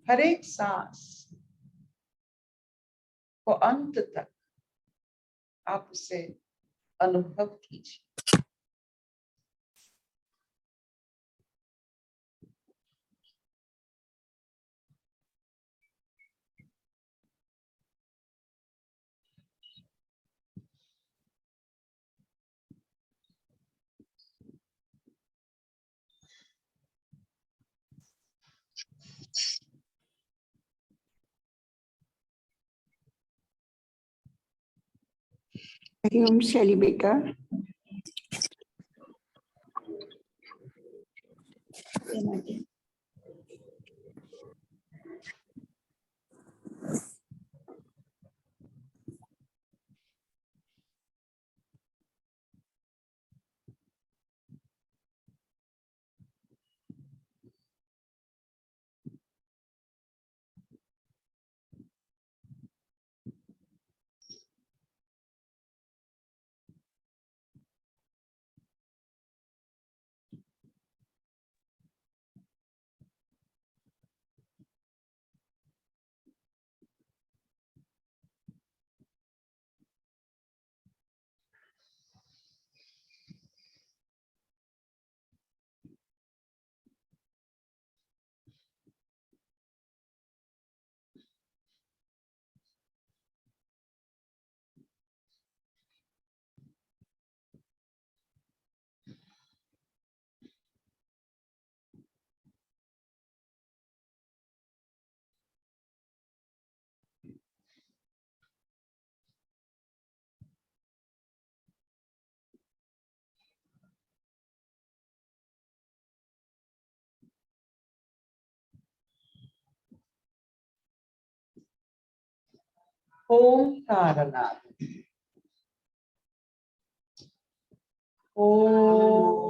हर एक सांस को अंत तक आप उसे अनुभव कीजिए। हरिओम शैली बेटा। ओंकारनाद। ओम।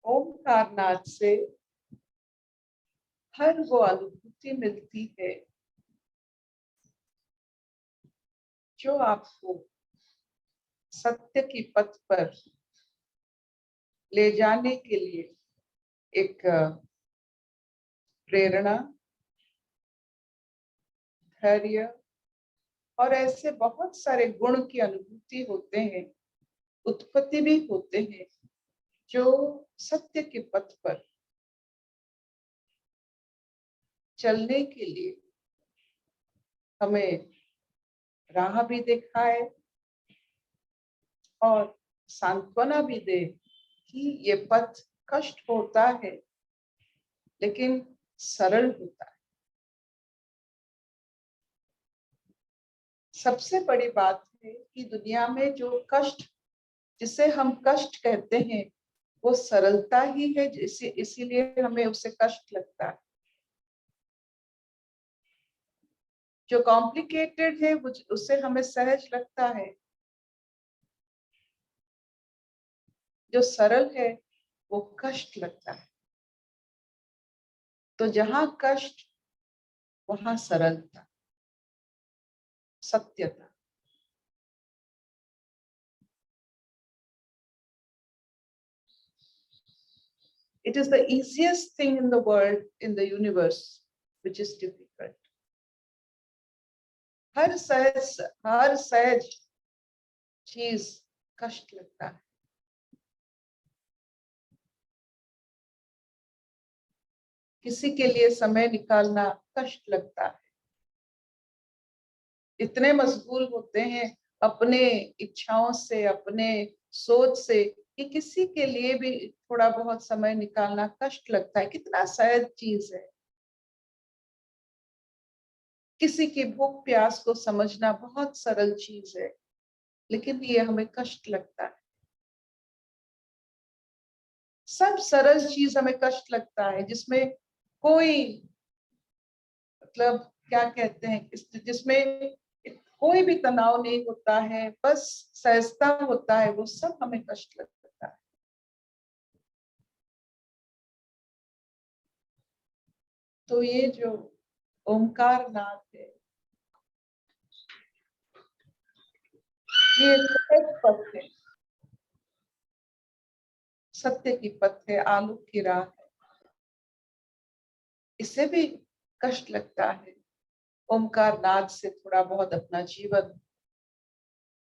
ओंकारनाद से हर वो अनुभूति मिलती है जो आपको सत्य की पथ पर ले जाने के लिए एक प्रेरणा, धैर्य और ऐसे बहुत सारे गुण की अनुभूति होते हैं, उत्पत्ति भी होते हैं, जो सत्य के पथ पर चलने के लिए हमें राह भी दिखाए और सांत्वना भी दे कि ये पथ कष्ट होता है लेकिन सरल होता है। सबसे बड़ी बात है कि दुनिया में जो कष्ट, जिसे हम कष्ट कहते हैं, वो सरलता ही है, इसीलिए हमें उससे कष्ट लगता है। जो कॉम्प्लिकेटेड है उससे हमें सहज लगता है, जो सरल है वो कष्ट लगता है। तो जहां कष्ट वहां सरलता, सत्यता। It is the easiest thing in the world, in the universe, which is difficult. हर सहज चीज कष्ट लगता है। किसी के लिए समय निकालना कष्ट लगता है। इतने मशगूल होते हैं अपने इच्छाओं से, अपने सोच से, कि किसी के लिए भी थोड़ा बहुत समय निकालना कष्ट लगता है। कितना सहज चीज है। किसी की भूख प्यास को समझना बहुत सरल चीज है, लेकिन ये हमें कष्ट लगता है। सब सरल चीज हमें कष्ट लगता है, जिसमें कोई मतलब क्या कहते हैं, जिसमें कोई भी तनाव नहीं होता है, बस सहजता होता है, वो सब हमें कष्ट लगता है। तो ये जो ओमकार नाद है, ये सहज पथ है, सत्य की पथ है, आलोक की राह है। इससे भी कष्ट लगता है। ओमकार नाद से थोड़ा बहुत अपना जीवन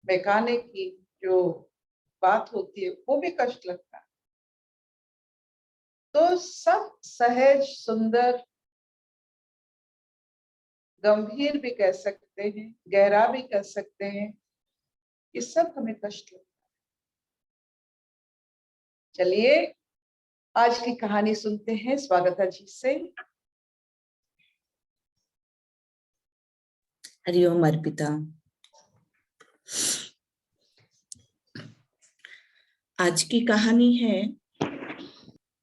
बेगाने की जो बात होती है, वो भी कष्ट लगता है। तो सब सहज, सुंदर, गंभीर भी कह सकते हैं, गहरा भी कह सकते हैं, ये सब हमें कष्ट लगता है। चलिए आज की कहानी सुनते हैं स्वागता जी से। हरिओम अर्पिता। आज की कहानी है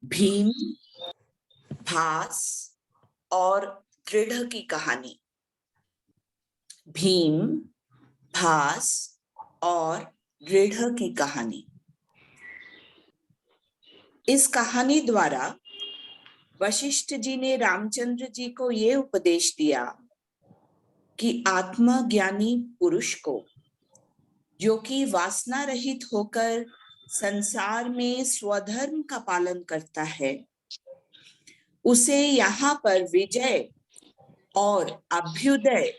भीम, भास और दृढ़ की कहानी। भीम, भास और दृढ़ की कहानी। इस कहानी द्वारा वशिष्ठ जी ने रामचंद्र जी को ये उपदेश दिया कि आत्मज्ञानी पुरुष को, जो कि वासना रहित होकर संसार में स्वधर्म का पालन करता है, उसे यहाँ पर विजय और अभ्युदय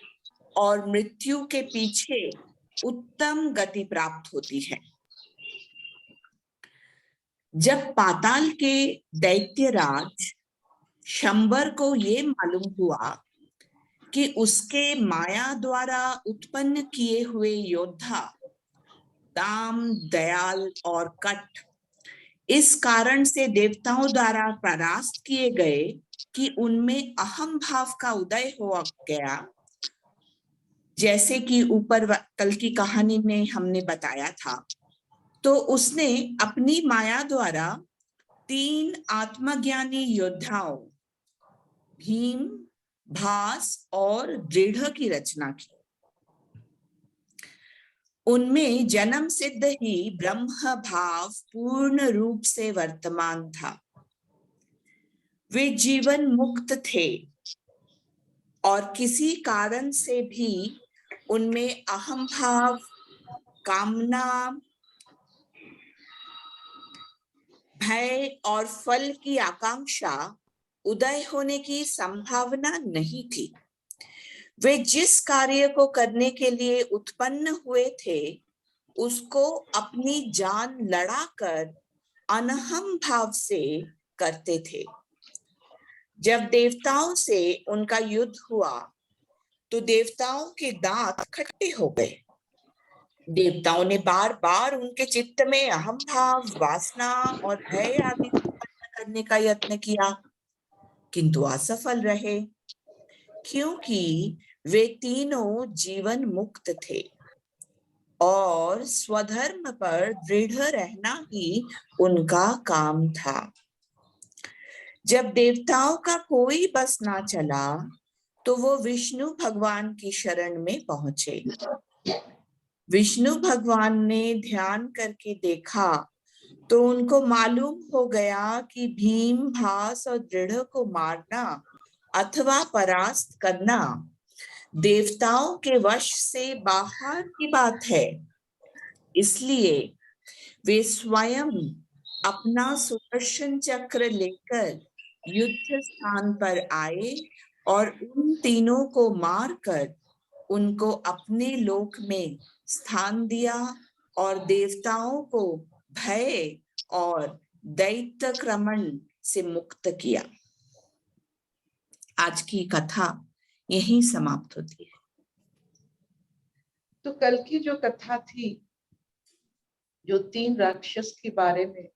और मृत्यु के पीछे उत्तम गति प्राप्त होती है। जब पाताल के दैत्यराज शंबर को ये मालूम हुआ कि उसके माया द्वारा उत्पन्न किए हुए योद्धा दाम, दयाल और कट इस कारण से देवताओं द्वारा परास्त किए गए कि उनमें अहम भाव का उदय हो गया, जैसे कि ऊपर कल की कहानी में हमने बताया था, तो उसने अपनी माया द्वारा 3 आत्मज्ञानी योद्धाओं भीम, भास और दृढ़ की रचना की। उनमें जन्म सिद्ध ही ब्रह्म भाव पूर्ण रूप से वर्तमान था। वे जीवन मुक्त थे और किसी कारण से भी उनमें अहम भाव, कामना, भय और फल की आकांक्षा उदय होने की संभावना नहीं थी। वे जिस कार्य को करने के लिए उत्पन्न हुए थे, उसको अपनी जान लड़ाकर अनहम भाव से करते थे। जब देवताओं से उनका युद्ध हुआ तो देवताओं के दांत खट्टे हो गए। देवताओं ने बार बार उनके चित्त में अहम भाव, वासना और भय आदि उत्पन्न करने का यत्न किया, किंतु असफल रहे, क्योंकि वे तीनों जीवन मुक्त थे और स्वधर्म पर दृढ़ रहना ही उनका काम था। जब देवताओं का कोई बस ना चला तो वो विष्णु भगवान की शरण में पहुंचे। विष्णु भगवान ने ध्यान करके देखा तो उनको मालूम हो गया कि भीम, भास और दृढ़ को मारना अथवा परास्त करना देवताओं के वश से बाहर की बात है। इसलिए वे स्वयं अपना सुदर्शन चक्र लेकर युद्ध स्थान पर आए और उन तीनों को मारकर उनको अपने लोक में स्थान दिया और देवताओं को भय और दैत्यक्रमण से मुक्त किया। आज की कथा यहीं समाप्त होती है। तो कल की जो कथा थी जो 3 राक्षस के बारे में,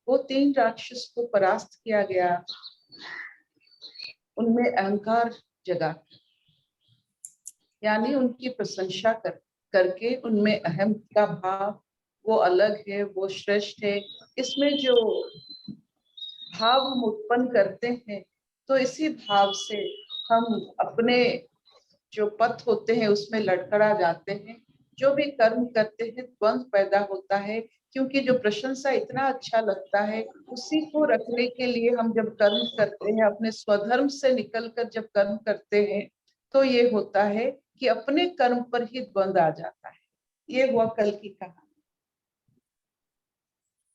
वो 3 राक्षस को परास्त किया गया, उनमें अहंकार जगा, यानी उनकी प्रशंसा करके उनमें अहम का भाव, वो अलग है, वो श्रेष्ठ है, इसमें जो भाव हम उत्पन्न करते हैं, तो इसी भाव से हम अपने जो पथ होते हैं उसमें लड़खड़ा जाते हैं। जो भी कर्म करते हैं द्वंद पैदा होता है, क्योंकि जो प्रशंसा इतना अच्छा लगता है उसी को रखने के लिए हम जब कर्म करते हैं, अपने स्वधर्म से निकलकर जब कर्म करते हैं, तो ये होता है कि अपने कर्म पर ही द्वंद आ जाता है। ये हुआ कल की कहानी।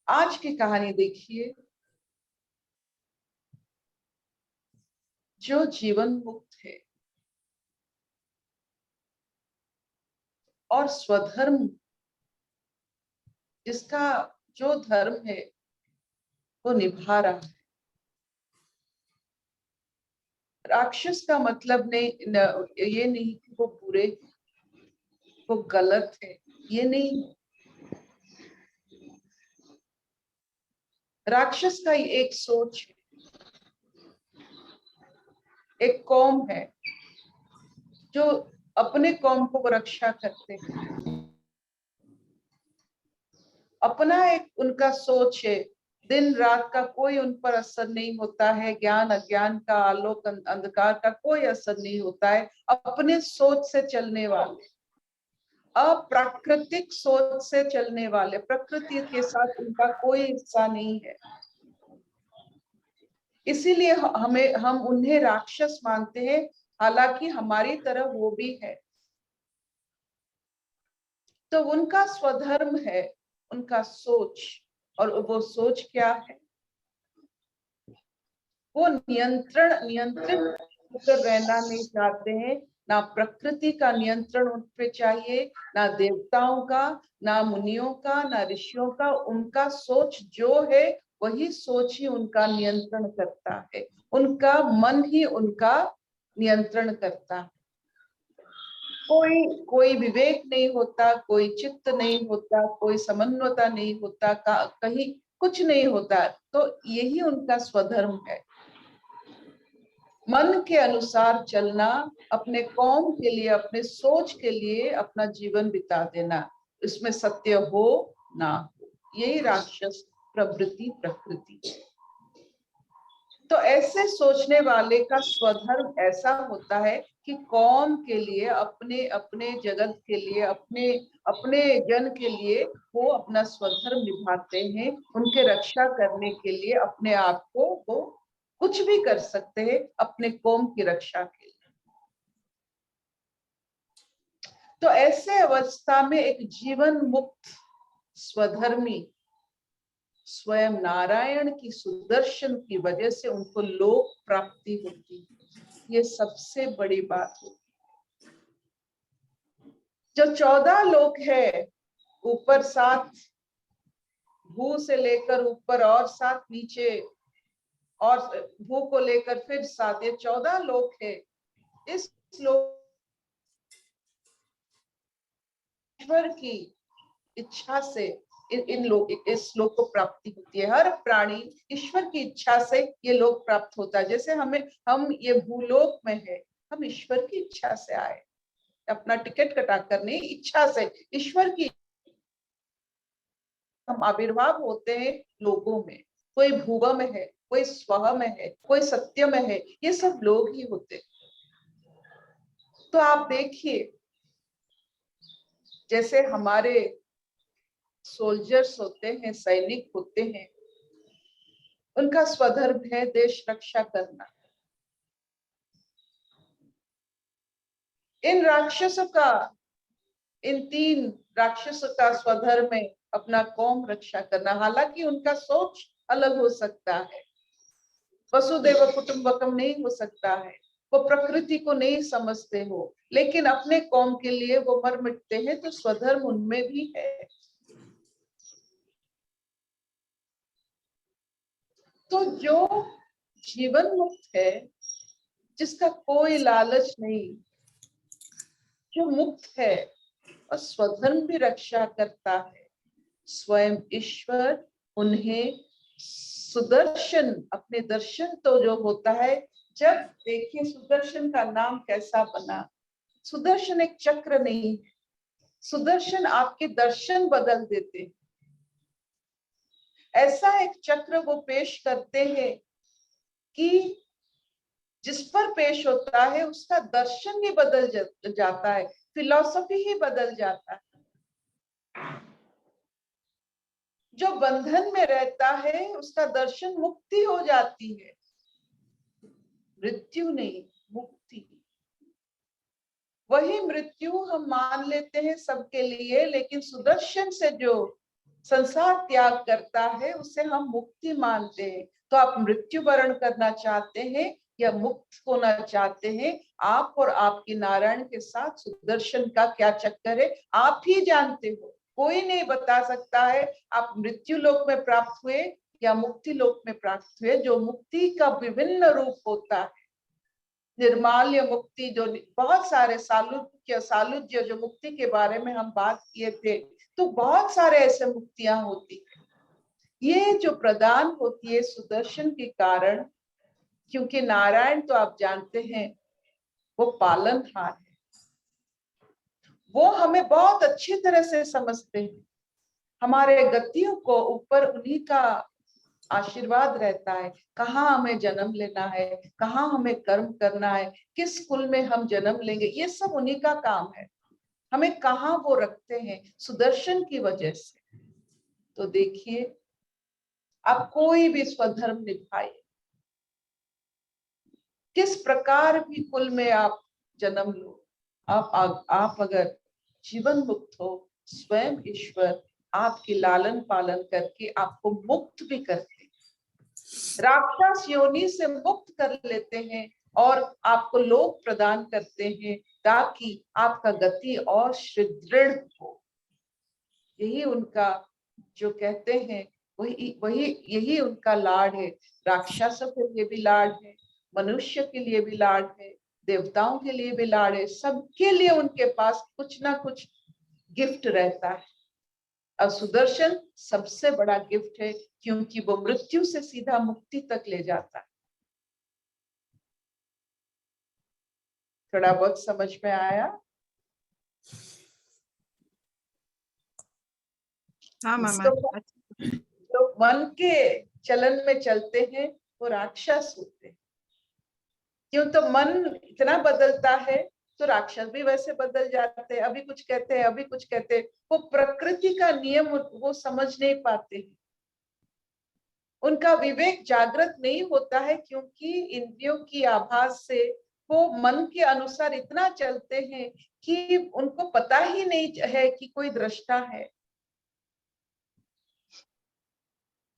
आज की कहानी देखिए, जो जीवन मुक्त है और स्वधर्म, जिसका जो धर्म है वो निभा रहा है। राक्षस का मतलब ये नहीं कि वो बुरे, वो गलत है, ये नहीं। राक्षस का एक सोच है, एक कौम है जो अपने कौम को रक्षा करते हैं, अपना एक उनका सोच है, दिन रात का कोई उन पर असर नहीं होता है, ज्ञान अज्ञान का, आलोक अंधकार का कोई असर नहीं होता है, अपने सोच से चलने वाले, अप्राकृतिक सोच से चलने वाले, प्रकृति के साथ उनका कोई हिस्सा नहीं है। इसीलिए हम उन्हें राक्षस मानते हैं, हालांकि हमारी तरह वो भी है। तो उनका स्वधर्म है, उनका सोच, और वो सोच क्या है? वो नियंत्रित होकर रहना नहीं चाहते हैं। ना प्रकृति का नियंत्रण उन पे चाहिए, ना देवताओं का, ना मुनियों का, ना ऋषियों का। उनका सोच जो है वही सोच ही उनका नियंत्रण करता है, उनका मन ही उनका नियंत्रण करता है। कोई विवेक नहीं होता, कोई चित्त नहीं होता, कोई समन्वयता नहीं होता, कहीं कुछ नहीं होता। तो यही उनका स्वधर्म है, मन के अनुसार चलना, अपने कौम के लिए, अपने सोच के लिए अपना जीवन बिता देना, इसमें सत्य हो ना हो, यही राक्षस प्रवृत्ति प्रकृति। तो ऐसे सोचने वाले का स्वधर्म ऐसा होता है कि कौम के लिए, अपने अपने जगत के लिए, अपने अपने जन के लिए वो अपना स्वधर्म निभाते हैं। उनके रक्षा करने के लिए अपने आप को वो कुछ भी कर सकते हैं अपने कौम की रक्षा के लिए। तो ऐसे अवस्था में एक जीवन मुक्त स्वधर्मी स्वयं नारायण की सुदर्शन की वजह से उनको लोक प्राप्ति होती है। ये सबसे बड़ी बात होती है। जो 14 लोक है, ऊपर 7, भू से लेकर ऊपर और 7 नीचे, और भू को लेकर फिर 7, ये 14 लोक है। इस लोक ईश्वर की इच्छा से इस लोक को प्राप्ति होती है। हर प्राणी ईश्वर की इच्छा से ये लोक प्राप्त होता है। जैसे हम ये भूलोक में है, हम ईश्वर की इच्छा से आए, अपना टिकट कटा कर नहीं, इच्छा से, ईश्वर की हम आविर्भाव होते हैं लोगों में। कोई भूव में है, कोई स्व में है, कोई सत्य में है, ये सब लोग ही होते। तो आप देखिए, जैसे हमारे सोल्जर्स होते हैं, सैनिक होते हैं, उनका स्वधर्म है देश रक्षा करना। इन राक्षसों का, इन 3 राक्षसों का स्वधर्म है अपना कौम रक्षा करना। हालांकि उनका सोच अलग हो सकता है, वसुदेव कुटुंबकम नहीं हो सकता है, वो प्रकृति को नहीं समझते हो, लेकिन अपने कौम के लिए वो मर मिटते हैं। तो स्वधर्म उनमें भी है। तो जो जीवन मुक्त है, जिसका कोई लालच नहीं, जो मुक्त है और स्वधर्म भी रक्षा करता है, स्वयं ईश्वर उन्हें सुदर्शन, अपने दर्शन तो जो होता है, जब देखिए सुदर्शन का नाम कैसा बना। सुदर्शन एक चक्र नहीं, सुदर्शन आपके दर्शन बदल देते। ऐसा एक चक्र वो पेश करते हैं कि जिस पर पेश होता है उसका दर्शन ही बदल जाता है, फिलॉसफी ही बदल जाता है। जो बंधन में रहता है उसका दर्शन मुक्ति हो जाती है, मृत्यु नहीं, मुक्ति। वही मृत्यु हम मान लेते हैं सबके लिए, लेकिन सुदर्शन से जो संसार त्याग करता है उसे हम मुक्ति मानते हैं। तो आप मृत्यु वरण करना चाहते हैं या मुक्त होना चाहते हैं, आप और आपकी नारायण के साथ सुदर्शन का क्या चक्कर है आप ही जानते हो, कोई नहीं बता सकता है। आप मृत्यु लोक में प्राप्त हुए या मुक्ति लोक में प्राप्त हुए, जो मुक्ति का विभिन्न रूप होता है। निर्माल्य मुक्ति, जो बहुत सारे सालुज्य जो मुक्ति के बारे में हम बात किए थे, तो बहुत सारे ऐसे मुक्तियां होती है। ये जो प्रदान होती है सुदर्शन के कारण, क्योंकि नारायण तो आप जानते हैं वो पालनहार है, वो हमें बहुत अच्छी तरह से समझते हैं। हमारे गतियों को ऊपर उन्हीं का आशीर्वाद रहता है, कहाँ हमें जन्म लेना है, कहाँ हमें कर्म करना है, किस कुल में हम जन्म लेंगे, ये सब उन्हीं का काम है। हमें कहाँ वो रखते हैं, सुदर्शन की वजह से। तो देखिए, आप कोई भी स्वधर्म निभाए, किस प्रकार भी कुल में आप जन्म लो, आप अगर जीवन मुक्त हो, स्वयं ईश्वर आपकी लालन पालन करके आपको मुक्त भी करते, राक्षस योनि से मुक्त कर लेते हैं और आपको लोक प्रदान करते हैं, ताकि आपका गति और सुदृढ़ हो। यही उनका जो कहते हैं, यही उनका लाड है। राक्षसों के लिए भी लाड है, मनुष्य के लिए भी लाड है, देवताओं के लिए भी लाड है, सबके लिए उनके पास कुछ ना कुछ गिफ्ट रहता है। और सुदर्शन सबसे बड़ा गिफ्ट है, क्योंकि वो मृत्यु से सीधा मुक्ति तक ले जाता है। थोड़ा बहुत समझ में आया? हाँ मामा। जो मन के चलन में चलते हैं वो राक्षस होते हैं। क्यों? तो मन इतना बदलता है तो राक्षस भी वैसे बदल जाते हैं, अभी कुछ कहते हैं अभी कुछ कहते हैं। वो प्रकृति का नियम वो समझ नहीं पाते हैं, उनका विवेक जागृत नहीं होता है, क्योंकि इंद्रियों की आभास से वो मन के अनुसार इतना चलते हैं कि उनको पता ही नहीं है कि कोई दृष्टा है।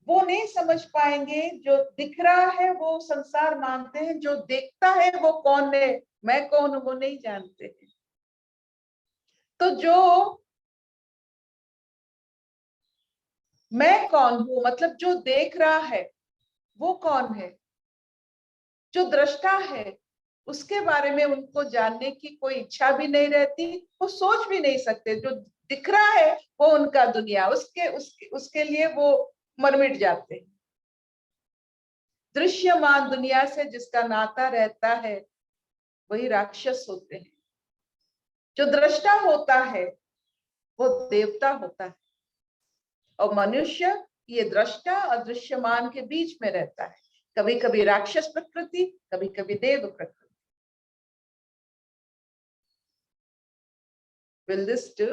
वो नहीं समझ पाएंगे, जो दिख रहा है वो संसार मानते हैं, जो देखता है वो कौन है, मैं कौन हूं, वो नहीं जानते हैं। तो जो मैं कौन हूं, मतलब जो देख रहा है वो कौन है, जो दृष्टा है उसके बारे में उनको जानने की कोई इच्छा भी नहीं रहती, वो सोच भी नहीं सकते। जो दिख रहा है वो उनका दुनिया, उसके लिए वो मर मिट जाते हैं। दृश्यमान दुनिया से जिसका नाता रहता है वही राक्षस होते हैं। जो दृष्टा होता है वो देवता होता है, और मनुष्य ये दृष्टा और दृश्यमान के बीच में रहता है, कभी कभी राक्षस प्रकृति, कभी कभी देव प्रकृति। Will this do?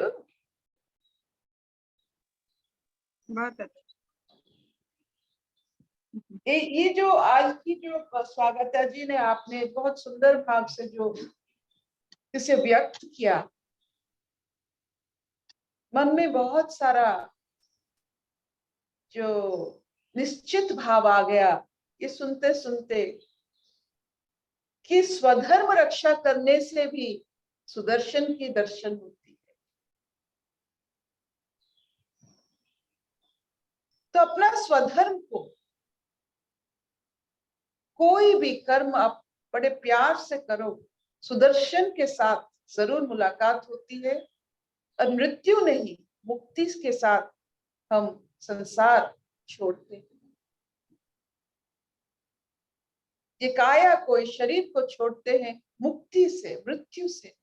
बहुत अच्छा। ये जो आज की जो स्वागता जी ने आपने बहुत सुंदर भाव से जो इसे व्यक्त किया, मन में बहुत सारा जो निश्चित भाव आ गया ये सुनते सुनते, कि स्वधर्म रक्षा करने से भी सुदर्शन की दर्शन होती है। तो अपना स्वधर्म को, कोई भी कर्म आप बड़े प्यार से करो, सुदर्शन के साथ जरूर मुलाकात होती है, और मृत्यु नहीं मुक्ति के साथ हम संसार छोड़ते हैं। ये काया को, इस शरीर को छोड़ते हैं मुक्ति से, मृत्यु से।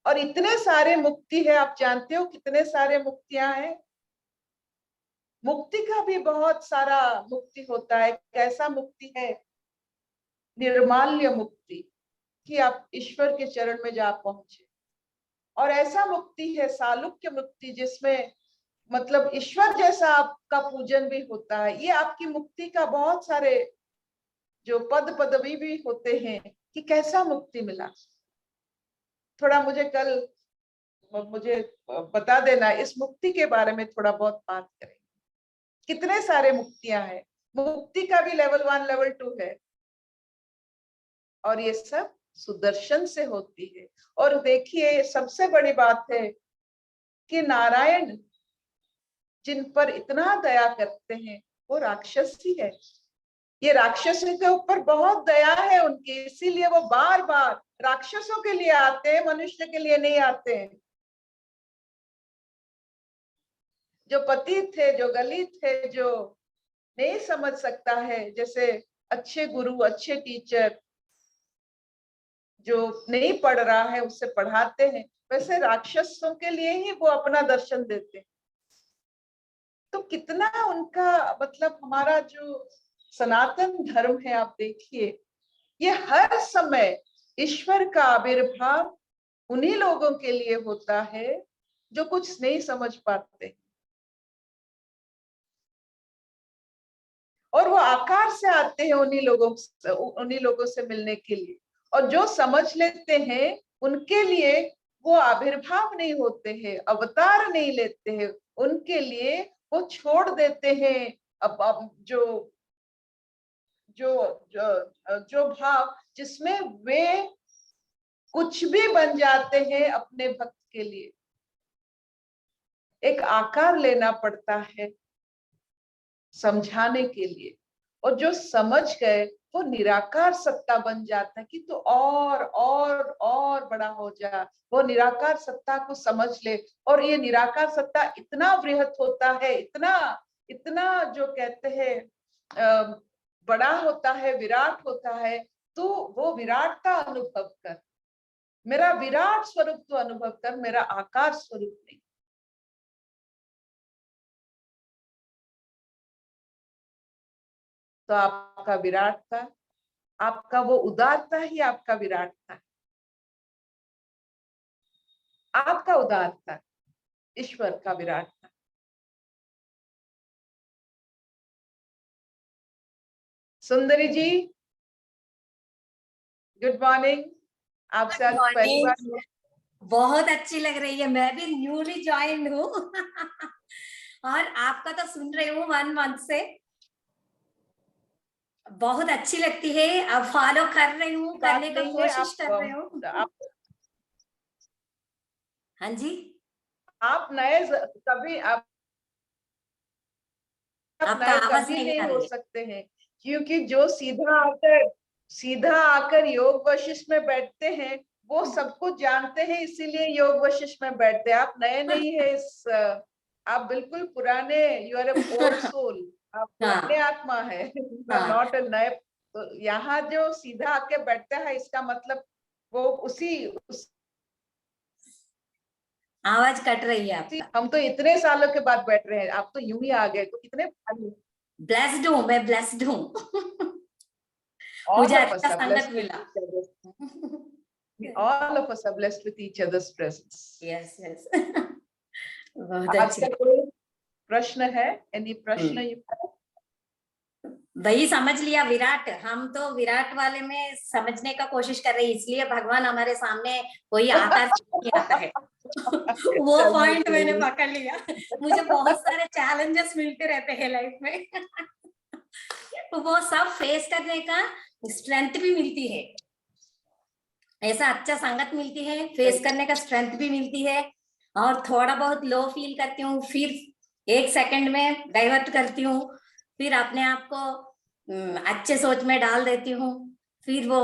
और इतने सारे मुक्ति है, आप जानते हो कितने सारे मुक्तियां हैं। मुक्ति का भी बहुत सारा मुक्ति होता है। कैसा मुक्ति है? निर्माल्य मुक्ति, कि आप ईश्वर के चरण में जा पहुंचे। और ऐसा मुक्ति है सालुक्य मुक्ति, जिसमें मतलब ईश्वर जैसा आपका पूजन भी होता है। ये आपकी मुक्ति का बहुत सारे जो पद पदवी भी होते हैं कि कैसा मुक्ति मिला। थोड़ा मुझे बता देना, इस मुक्ति के बारे में थोड़ा बहुत बात करें। कितने सारे मुक्तियां हैं। मुक्ति का भी लेवल 1 लेवल 2 है, और ये सब सुदर्शन से होती है। और देखिए सबसे बड़ी बात है कि नारायण जिन पर इतना दया करते हैं वो राक्षस ही है। ये राक्षसों के ऊपर बहुत दया है उनकी, इसीलिए वो बार बार राक्षसों के लिए आते हैं, मनुष्य के लिए नहीं आते हैं। जो पतित थे, जो गलित थे, जो नहीं समझ सकता है, जैसे अच्छे गुरु, अच्छे टीचर जो नहीं पढ़ रहा है उससे पढ़ाते हैं, वैसे राक्षसों के लिए ही वो अपना दर्शन देते हैं। तो कितना उनका मतलब, हमारा जो सनातन धर्म है, आप देखिए ये हर समय ईश्वर का आविर्भाव उन्हीं लोगों के लिए होता है जो कुछ नहीं समझ पाते, और वो आकार से आते हैं उन्हीं लोगों से मिलने के लिए। और जो समझ लेते हैं उनके लिए वो आविर्भाव नहीं होते हैं, अवतार नहीं लेते हैं, उनके लिए वो छोड़ देते हैं। अब जो जो जो जो भाव जिसमें वे कुछ भी बन जाते हैं अपने भक्त के लिए। एक आकार लेना पड़ता है समझाने के लिए, और जो समझ गए वो निराकार सत्ता बन जाता है कि तो और बड़ा हो जा। वो निराकार सत्ता को समझ ले, और ये निराकार सत्ता इतना वृहत होता है, इतना इतना जो कहते हैं बड़ा होता है, विराट होता है। तो वो विराट का अनुभव कर, मेरा विराट स्वरूप तो अनुभव कर, मेरा आकार स्वरूप नहीं। तो आपका विराटता, आपका वो उदारता ही आपका विराटता है। आपका उदारता ईश्वर का विराटता। सुंदरी जी, गुड मॉर्निंग। आपसे आज पहली बार। बहुत अच्छी लग रही है, मैं भी न्यूली ज्वाइन हूँ और आपका तो सुन रही हूँ 1 मंथ से, बहुत अच्छी लगती है। अब फॉलो कर रही हूँ, करने का कोशिश कर रही हूँ। हाँ जी, आप नए कभी आप नए कभी नहीं हो सकते हैं, क्योंकि जो सीधा आकर योग वशिष्ठ में बैठते हैं वो सब कुछ जानते हैं, इसीलिए योग वशिष्ठ में बैठते हैं। आप नए नहीं है, आप बिल्कुल पुराने, you are a old soul, आप पुराने आत्मा है, नॉट ए नए। तो यहाँ जो सीधा आके बैठता है इसका मतलब वो आवाज कट रही है आपका। हम तो इतने सालों के बाद बैठ रहे हैं, आप तो यूं ही आ गए, तो कितने ब्लेस्ड हूँ, मैं ब्लेस्ड हूँ मुझे अच्छा संगत मिला। All of us are blessed with each other's presence. Yes, yes. बहुत अच्छी। कोई प्रश्न है? Any प्रश्न? वही समझ लिया, विराट। हम तो विराट वाले में समझने का कोशिश कर रहे हैं, इसलिए भगवान हमारे सामने कोई आकार नहीं आता है वो पॉइंट मैंने पकड़ लिया। मुझे बहुत सारे चैलेंजेस मिलते रहते हैं लाइफ में तो वो सब फेस करने का स्ट्रेंथ भी मिलती है, ऐसा अच्छा संगत मिलती है, फेस करने का स्ट्रेंथ भी मिलती है। और थोड़ा बहुत लो फील करती हूँ, फिर 1 सेकंड में डाइवर्ट करती हूँ, फिर अपने आप को अच्छे सोच में डाल देती हूँ, फिर वो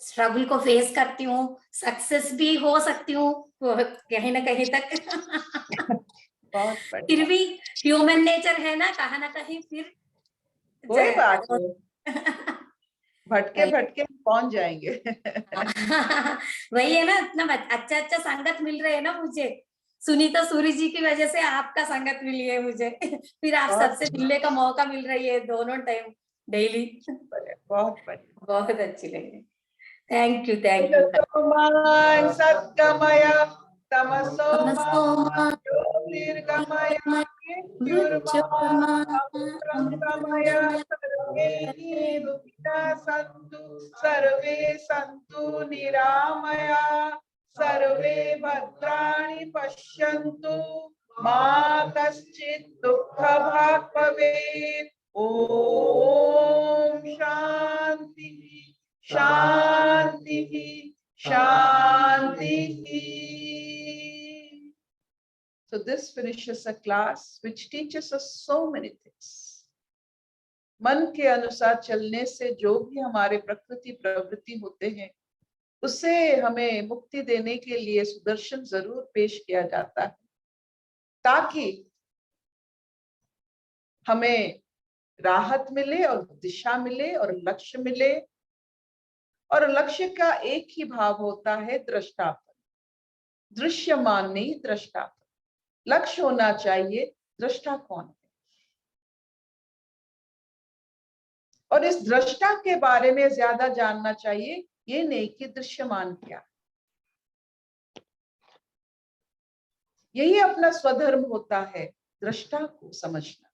स्ट्रगल को फेस करती हूँ, सक्सेस भी हो सकती हूँ कहीं ना कहीं तक। बहुत फिर बढ़िया। भी ह्यूमन नेचर है ना कहीं फिर कोई बात ज- नहीं, भटके भटके पहुंच जाएंगे। वही है ना, इतना अच्छा अच्छा संगत मिल रहे हैं ना मुझे, सुनीता सूरी जी की वजह से आपका संगत मिली है मुझे। फिर आप बहुत सबसे मिलने का मौका मिल रही है दोनों टाइम डेली। बढ़िया, बहुत बढ़िया। बहुत अच्छी लगी। Thank you thank you. ज्योतिर्गमय सद्गमय तमसो मा ज्योतिर्गमय मृत्युर्मा अमृतंगमय सर्वे दुःखिनः सर्वे सन्तु निरामया सर्वे भद्राणि पश्यन्तु मा कश्चित् दुःखभाग् भवेत्। ॐ शान्ति शांति शांति। So this finishes a class which teaches us so many things. मन के अनुसार चलने से जो भी हमारे प्रकृति प्रवृत्ति होते हैं उससे हमें मुक्ति देने के लिए सुदर्शन जरूर पेश किया जाता है, ताकि हमें राहत मिले और दिशा मिले और लक्ष्य मिले। और लक्ष्य का एक ही भाव होता है, दृष्टापन। दृश्यमान नहीं, दृष्टापन। लक्ष्य होना चाहिए दृष्टा कौन है, और इस दृष्टा के बारे में ज्यादा जानना चाहिए, ये नहीं कि दृश्यमान क्या है। यही अपना स्वधर्म होता है, दृष्टा को समझना।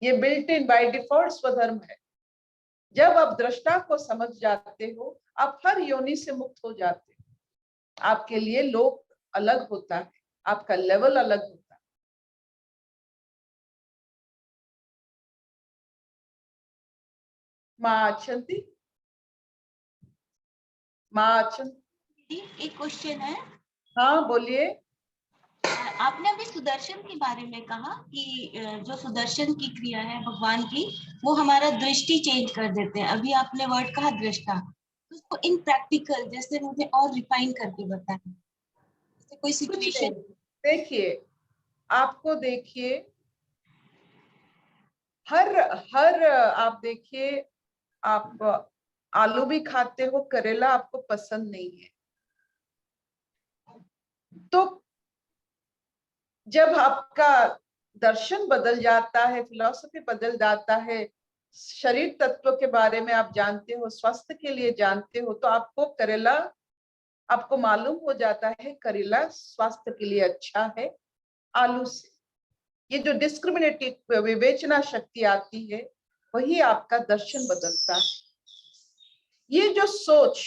ये बिल्ट इन बाय डिफॉल्ट स्वधर्म है। जब आप दृष्टा को समझ जाते हो, आप हर योनि से मुक्त हो जाते हो। आपके लिए लोक अलग होता है, आपका लेवल अलग होता है। माँ अचंती, माँ अचंती, एक क्वेश्चन है। हाँ बोलिए। आपने अभी सुदर्शन के बारे में कहा कि जो सुदर्शन की क्रिया है भगवान की, वो हमारा दृष्टि चेंज कर देते हैं। अभी आपने वर्ड कहा दृष्टा, तो उसको इन प्रैक्टिकल जैसे मुझे और रिफाइन करके बताएं। जैसे कोई कुछ नहीं, सिचुएशन। देखिए, आपको देखिए, हर आप देखिए, आप आलू भी खाते हो, करेला आपको पसंद नहीं है, तो जब आपका दर्शन बदल जाता है, फिलॉसफी बदल जाता है, शरीर तत्व के बारे में आप जानते हो, स्वास्थ्य के लिए जानते हो, तो आपको करेला, आपको मालूम हो जाता है करेला स्वास्थ्य के लिए अच्छा है आलू से। ये जो डिस्क्रिमिनेटिव विवेचना शक्ति आती है, वही आपका दर्शन बदलता है। ये जो सोच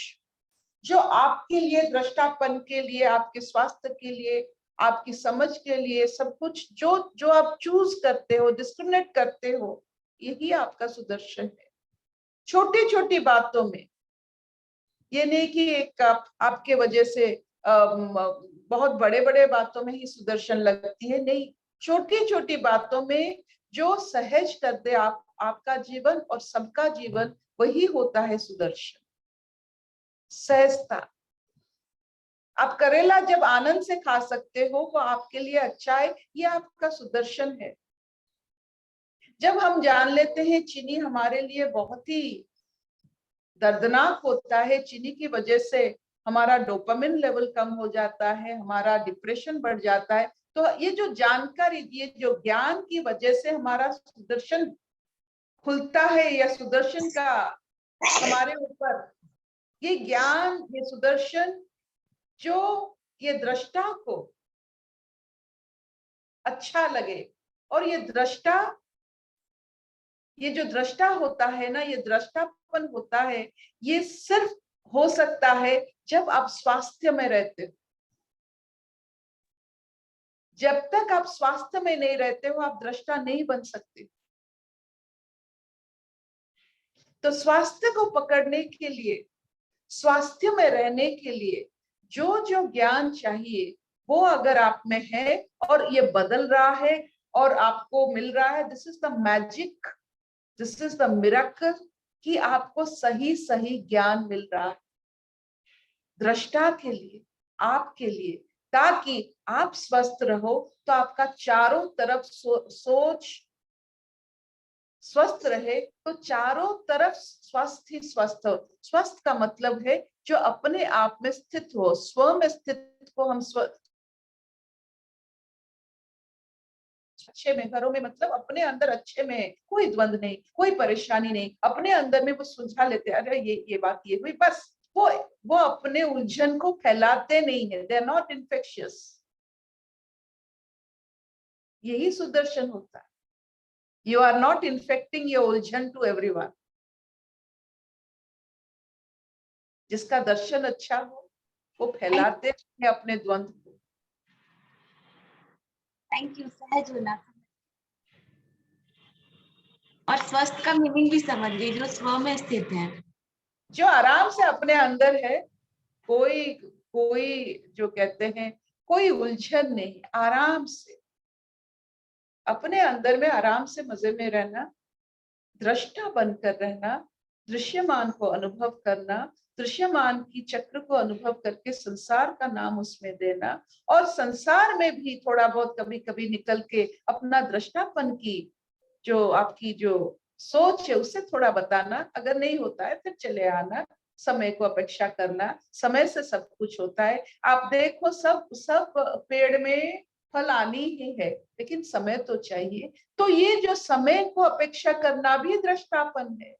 जो आपके लिए, दृष्टापन के लिए, आपके स्वास्थ्य के लिए, आपकी समझ के लिए, सब कुछ जो आप चूज करते हो, डिस्क्रिमिनेट करते हो, यही आपका सुदर्शन है। छोटी छोटी बातों में, ये नहीं कि एक आपके वजह से बहुत बड़े बड़े बातों में ही सुदर्शन लगती है, नहीं, छोटी छोटी बातों में जो सहज कर दे आपका जीवन और सबका जीवन, वही होता है सुदर्शन। सहजता। आप करेला जब आनंद से खा सकते हो, वो आपके लिए अच्छा है, ये आपका सुदर्शन है। जब हम जान लेते हैं चीनी हमारे लिए बहुत ही दर्दनाक होता है, चीनी की वजह से हमारा डोपामिन लेवल कम हो जाता है, हमारा डिप्रेशन बढ़ जाता है, तो ये जो जानकारी, ये जो ज्ञान की वजह से हमारा सुदर्शन खुलता है, या सुदर्शन का हमारे ऊपर ये ज्ञान, ये सुदर्शन, जो ये दृष्टा को अच्छा लगे। और ये दृष्टा, ये जो दृष्टा होता है ना, ये दृष्टापन होता है, ये सिर्फ हो सकता है जब आप स्वास्थ्य में रहते हो। जब तक आप स्वास्थ्य में नहीं रहते हो, आप दृष्टा नहीं बन सकते। तो स्वास्थ्य को पकड़ने के लिए, स्वास्थ्य में रहने के लिए जो जो ज्ञान चाहिए, वो अगर आप में है और ये बदल रहा है और आपको मिल रहा है, this is the magic, this is the miracle कि आपको सही सही ज्ञान मिल रहा है दृष्टा के लिए, आपके लिए, ताकि आप स्वस्थ रहो तो आपका चारों तरफ सोच स्वस्थ रहे, तो चारों तरफ स्वस्थ ही स्वस्थ हो। स्वस्थ का मतलब है जो अपने आप में स्थित हो, स्व में स्थित को हम अच्छे में, घरों में मतलब अपने अंदर अच्छे में, कोई द्वंद नहीं, कोई परेशानी नहीं, अपने अंदर में वो सुलझा लेते, अरे ये बात ये हुई, बस वो अपने उलझन को फैलाते नहीं है, दे आर नॉट इन्फेक्शियस। यही सुदर्शन होता है, you are not infecting your उलझन टू एवरीवन। जिसका दर्शन अच्छा हो वो फैलाते हैं अपने द्वंद को। थैंक यू, सहज होना। और स्वस्थ का मीनिंग भी समझ गई, जो स्व में स्थित है, जो आराम से अपने अंदर है, कोई जो कहते हैं कोई उलझन नहीं, आराम से अपने अंदर में आराम से मजे में रहना, दृष्टा बनकर रहना, दृश्यमान को अनुभव करना, दृश्यमान की चक्र को अनुभव करके संसार का नाम उसमें देना, और संसार में भी थोड़ा बहुत कभी कभी निकल के अपना दृष्टापन की जो आपकी जो सोच है उससे थोड़ा बताना, अगर नहीं होता है फिर चले आना, समय को अपेक्षा करना, समय से सब कुछ होता है। आप देखो सब पेड़ में फल आनी ही है, लेकिन समय तो चाहिए, तो ये जो समय को अपेक्षा करना भी दृष्टापन है।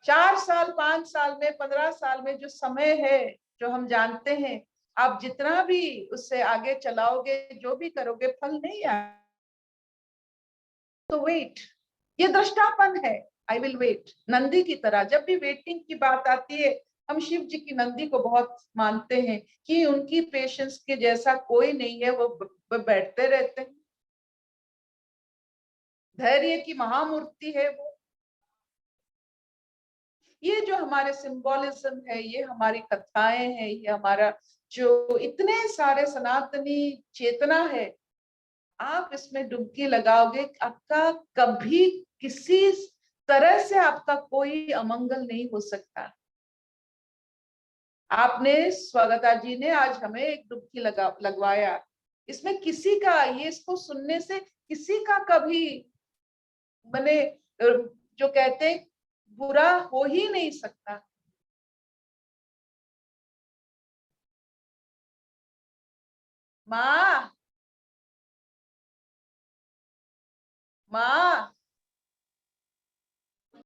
4 साल 5 साल में 15 साल में जो समय है, जो हम जानते हैं, आप जितना भी उससे आगे चलाओगे, जो भी करोगे, फल नहीं आए तो वेट, ये दृष्टापन है। आई विल वेट, नंदी की तरह। जब भी वेटिंग की बात आती है, हम शिव जी की नंदी को बहुत मानते हैं कि उनकी पेशेंस के जैसा कोई नहीं है, वो बैठते रहते हैं, धैर्य की महामूर्ति है वो। ये जो हमारे सिंबोलिज्म है, ये हमारी कथाएं हैं, ये हमारा जो इतने सारे सनातनी चेतना है, आप इसमें डुबकी लगाओगे, आपका कभी किसी तरह से आपका कोई अमंगल नहीं हो सकता। आपने, स्वागता जी ने आज हमें एक डुबकी लगवाया, इसमें किसी का, ये इसको सुनने से किसी का कभी मैंने जो कहते बुरा हो ही नहीं सकता। माँ